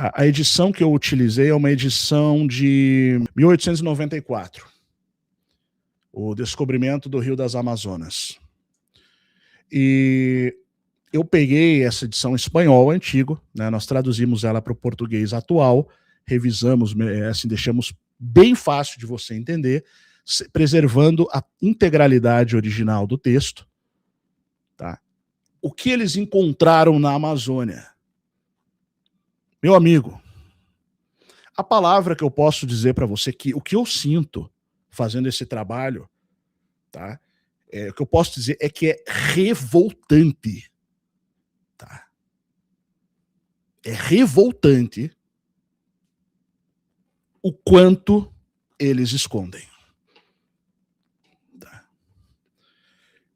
A edição que eu utilizei é uma edição de 1894, o descobrimento do Rio das Amazonas. E eu peguei essa edição em espanhol antigo, né, nós traduzimos ela para o português atual, revisamos, assim, deixamos bem fácil de você entender, preservando a integralidade original do texto. Tá? O que eles encontraram na Amazônia? Meu amigo, a palavra que eu posso dizer para você, que o que eu sinto fazendo esse trabalho, tá? O que eu posso dizer é que é revoltante. Tá? É revoltante o quanto eles escondem. Tá?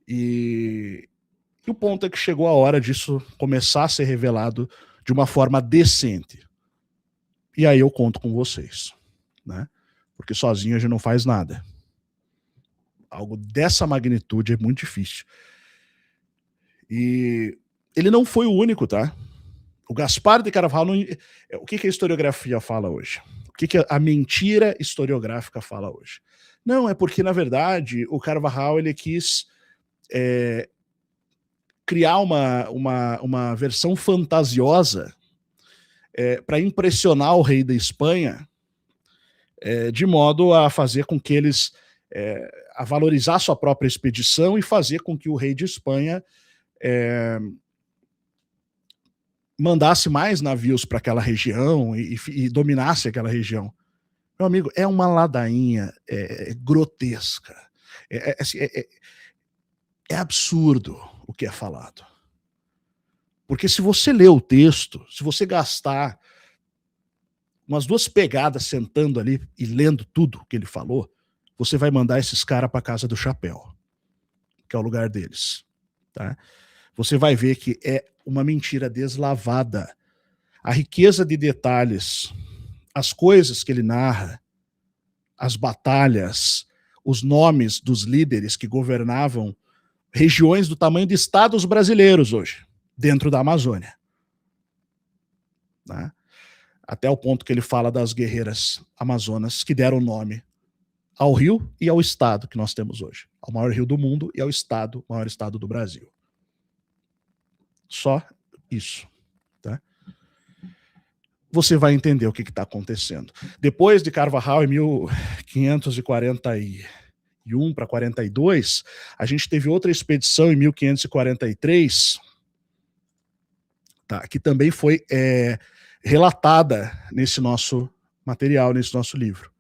E o ponto é que chegou a hora disso começar a ser revelado de uma forma decente. E aí eu conto com vocês, né? Porque sozinho a gente não faz nada. Algo dessa magnitude é muito difícil. E ele não foi o único, tá? O Gaspar de Carvalho, o que a historiografia fala hoje? O que a mentira historiográfica fala hoje? Não, é porque, na verdade, o Carvajal ele quis criar uma versão fantasiosa para impressionar o rei da Espanha, de modo a fazer com que eles a valorizar sua própria expedição e fazer com que o rei de Espanha mandasse mais navios para aquela região e dominasse aquela região. Meu amigo, é uma ladainha grotesca. É absurdo o que é falado. Porque se você ler o texto, se você gastar umas 2 pegadas sentando ali e lendo tudo que ele falou, você vai mandar esses caras para casa do chapéu, que é o lugar deles. Tá? Você vai ver que é uma mentira deslavada. A riqueza de detalhes, as coisas que ele narra, as batalhas, os nomes dos líderes que governavam regiões do tamanho de estados brasileiros hoje, dentro da Amazônia. Né? Até o ponto que ele fala das guerreiras amazonas que deram nome ao rio e ao estado que nós temos hoje. Ao maior rio do mundo e ao estado, maior estado do Brasil. Só isso. Tá? Você vai entender o que está acontecendo. Depois de Carvajal, em 1541 para 42, a gente teve outra expedição em 1543, tá, que também foi relatada nesse nosso material, nesse nosso livro.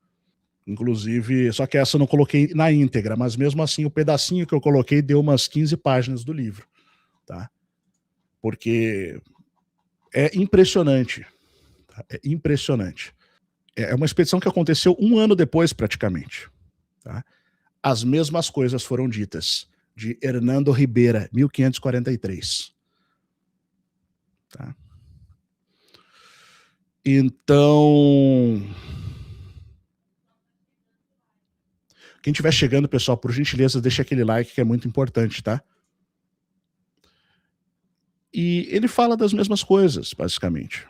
Inclusive, só que essa eu não coloquei na íntegra, mas mesmo assim o pedacinho que eu coloquei deu umas 15 páginas do livro. Tá? Porque é impressionante. Tá? É impressionante. É uma expedição que aconteceu 1 ano depois, praticamente. Tá? As mesmas coisas foram ditas, de Hernando Ribeira, 1543. Tá? Então, quem estiver chegando, pessoal, por gentileza, deixa aquele like que é muito importante, tá? E ele fala das mesmas coisas, basicamente.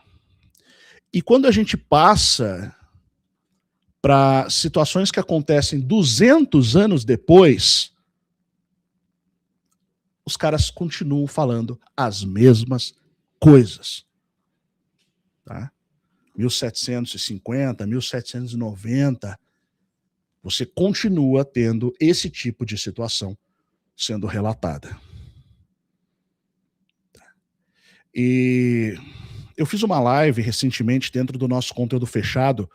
E quando a gente passa para situações que acontecem 200 anos depois, os caras continuam falando as mesmas coisas. Tá? 1750, 1790, você continua tendo esse tipo de situação sendo relatada. E eu fiz uma live recentemente dentro do nosso conteúdo fechado,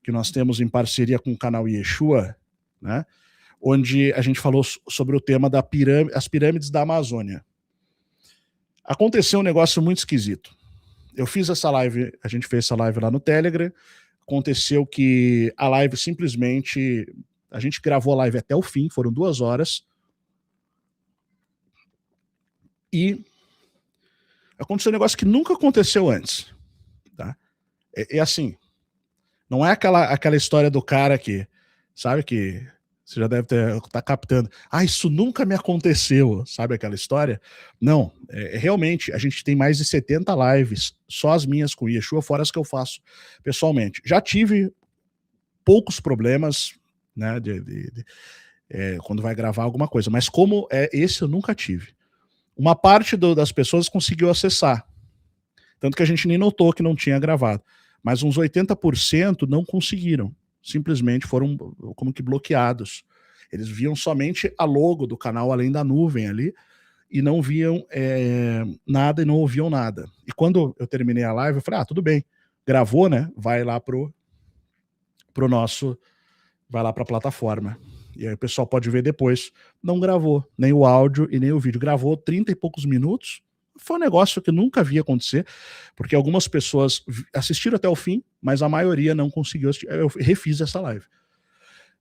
que nós temos em parceria com o canal Yeshua, né, onde a gente falou sobre o tema das pirâmides da Amazônia. Aconteceu um negócio muito esquisito. Eu fiz essa live, a gente fez essa live lá no Telegram, aconteceu que a live simplesmente, a gente gravou a live até o fim, foram 2 horas, e aconteceu um negócio que nunca aconteceu antes. Tá? É assim, não é aquela história do cara que, sabe, que Você já deve tá captando. Ah, isso nunca me aconteceu, sabe aquela história? Não, realmente, a gente tem mais de 70 lives, só as minhas com Yeshua, fora as que eu faço pessoalmente. Já tive poucos problemas, né, quando vai gravar alguma coisa, mas como esse eu nunca tive. Uma parte das pessoas conseguiu acessar, tanto que a gente nem notou que não tinha gravado, mas uns 80% não conseguiram, simplesmente foram como que bloqueados. Eles viam somente a logo do canal Além da Nuvem ali, e não viam nada e não ouviam nada. E quando eu terminei a live, eu falei, tudo bem, gravou, né? Vai lá pro nosso, vai lá pra plataforma. E aí o pessoal pode ver depois. Não gravou, nem o áudio e nem o vídeo. Gravou 30 e poucos minutos. Foi um negócio que nunca vi acontecer, porque algumas pessoas assistiram até o fim, mas a maioria não conseguiu assistir. Eu refiz essa live.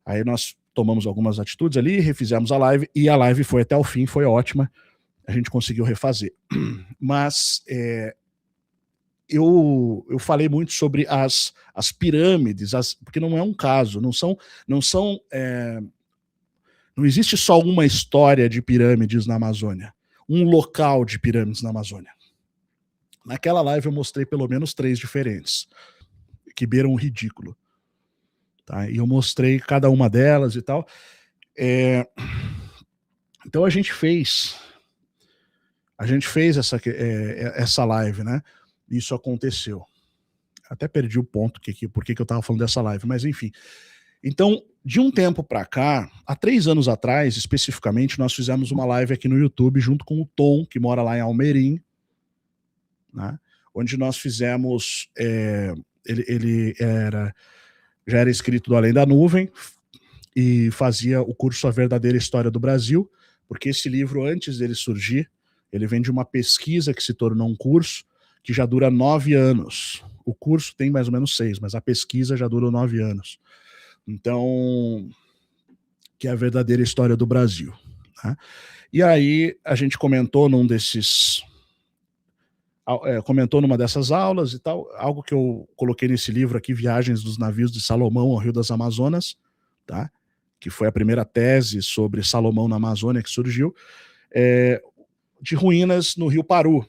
Aí nós tomamos algumas atitudes ali, refizemos a live, e a live foi até o fim, foi ótima. A gente conseguiu refazer. Mas eu falei muito sobre as pirâmides, porque não é um caso, não existe só uma história de pirâmides na Amazônia, um local de pirâmides na Amazônia. Naquela live eu mostrei pelo menos 3 diferentes, que beiram o ridículo. Tá? E eu mostrei cada uma delas e tal. Então a gente fez essa live, né? Isso aconteceu. Até perdi o ponto por que eu estava falando dessa live, mas enfim. Então, de um tempo para cá, há 3 anos atrás, especificamente, nós fizemos uma live aqui no YouTube junto com o Tom, que mora lá em Almerim, né? Onde nós fizemos. Ele já era inscrito do Além da Nuvem e fazia o curso A Verdadeira História do Brasil, porque esse livro, antes dele surgir, ele vem de uma pesquisa que se tornou um curso que já dura 9 anos. O curso tem mais ou menos 6, mas a pesquisa já dura 9 anos. Então, que é a verdadeira história do Brasil. Né? E aí a gente comentou comentou numa dessas aulas e tal, algo que eu coloquei nesse livro aqui, Viagens dos Navios de Salomão ao Rio das Amazonas, tá? Que foi a primeira tese sobre Salomão na Amazônia que surgiu, de ruínas no Rio Paru.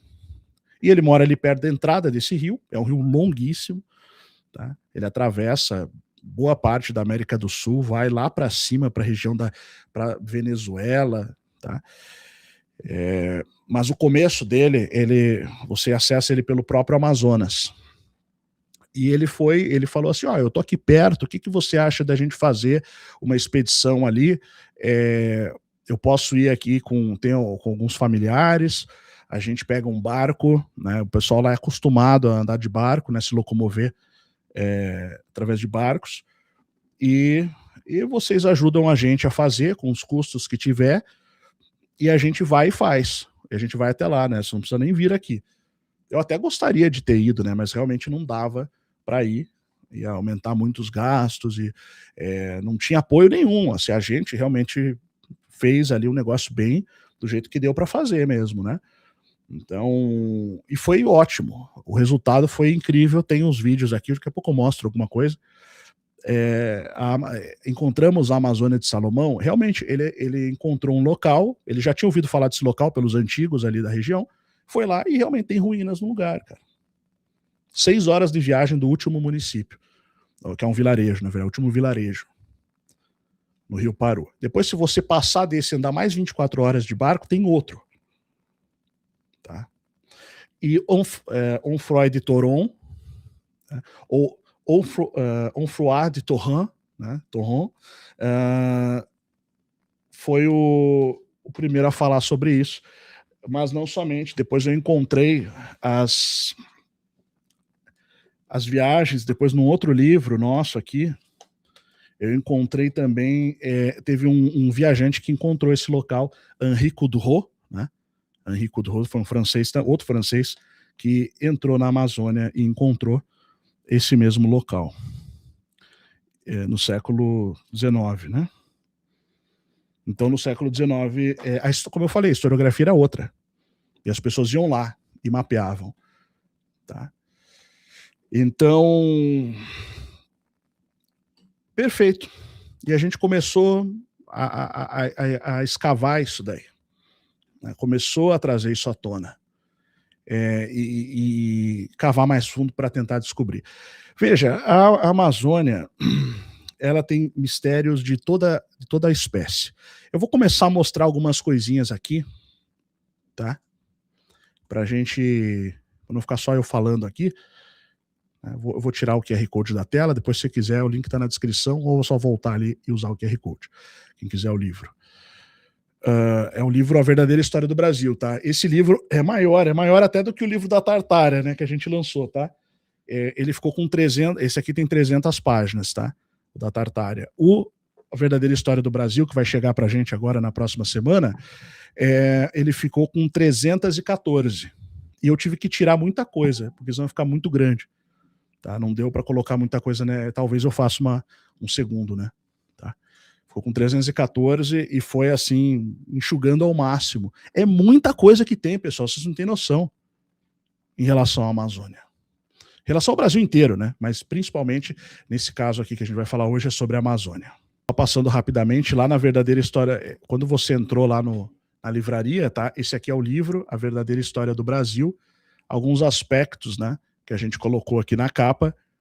E ele mora ali perto da entrada desse rio, é um rio longuíssimo, tá? Ele atravessa boa parte da América do Sul, vai lá para cima, para a região para Venezuela, tá? Mas o começo dele, você acessa ele pelo próprio Amazonas. E ele falou assim, eu tô aqui perto, o que você acha da gente fazer uma expedição ali? Eu posso ir aqui com alguns familiares, a gente pega um barco, né? O pessoal lá é acostumado a andar de barco, né? Se locomover através de barcos, e vocês ajudam a gente a fazer com os custos que tiver, e a gente vai e faz. E a gente vai até lá, né? Você não precisa nem vir aqui. Eu até gostaria de ter ido, né? Mas realmente não dava para ir, ia aumentar muito os gastos e não tinha apoio nenhum. Assim, a gente realmente fez ali um negócio bem do jeito que deu para fazer mesmo, né? Então, e foi ótimo. O resultado foi incrível. Tem uns vídeos aqui, daqui a pouco eu mostro alguma coisa. Encontramos a Amazônia de Salomão. Realmente, ele encontrou um local. Ele já tinha ouvido falar desse local pelos antigos ali da região. Foi lá e realmente tem ruínas no lugar, cara. 6 horas de viagem do último município, que é um vilarejo, na verdade, o último vilarejo, no Rio Paru. Depois, se você passar desse e andar mais 24 horas de barco, tem outro. Tá? E Onfroy de Toron, né? Ou Onfroy de Torrent, né? Torrent, foi o primeiro a falar sobre isso. Mas não somente, depois eu encontrei as viagens, depois num outro livro nosso aqui, eu encontrei também, teve um viajante que encontrou esse local, Henri Coudreau, né? Henri Coudreau foi um francês, outro francês, que entrou na Amazônia e encontrou esse mesmo local, no século XIX, né? Então, no século XIX, como eu falei, a historiografia era outra. E as pessoas iam lá e mapeavam. Tá? Então, perfeito. E a gente começou a escavar isso daí, né? Começou a trazer isso à tona, e cavar mais fundo para tentar descobrir. Veja, a Amazônia, ela tem mistérios de toda a espécie. Eu vou começar a mostrar algumas coisinhas aqui, tá? Pra gente, pra não ficar só eu falando aqui, né? Eu vou tirar o QR Code da tela, depois se você quiser o link tá na descrição, ou só voltar ali e usar o QR Code, quem quiser o livro. É o livro A Verdadeira História do Brasil, tá? Esse livro é maior até do que o livro da Tartária, né, que a gente lançou, tá? Ele ficou com 300, esse aqui tem 300 páginas, tá? O da Tartária. A Verdadeira História do Brasil, que vai chegar pra gente agora na próxima semana, ele ficou com 314. E eu tive que tirar muita coisa, porque senão vai ficar muito grande, tá? Não deu para colocar muita coisa, né? Talvez eu faça um segundo, né? Tá? Ficou com 314 e foi assim, enxugando ao máximo. É muita coisa que tem, pessoal, vocês não têm noção em relação à Amazônia. Em relação ao Brasil inteiro, né? Mas principalmente nesse caso aqui que a gente vai falar hoje é sobre a Amazônia. Passando rapidamente, lá na Verdadeira História, quando você entrou lá na livraria, tá? Esse aqui é o livro, A Verdadeira História do Brasil, alguns aspectos, né, que a gente colocou aqui na capa,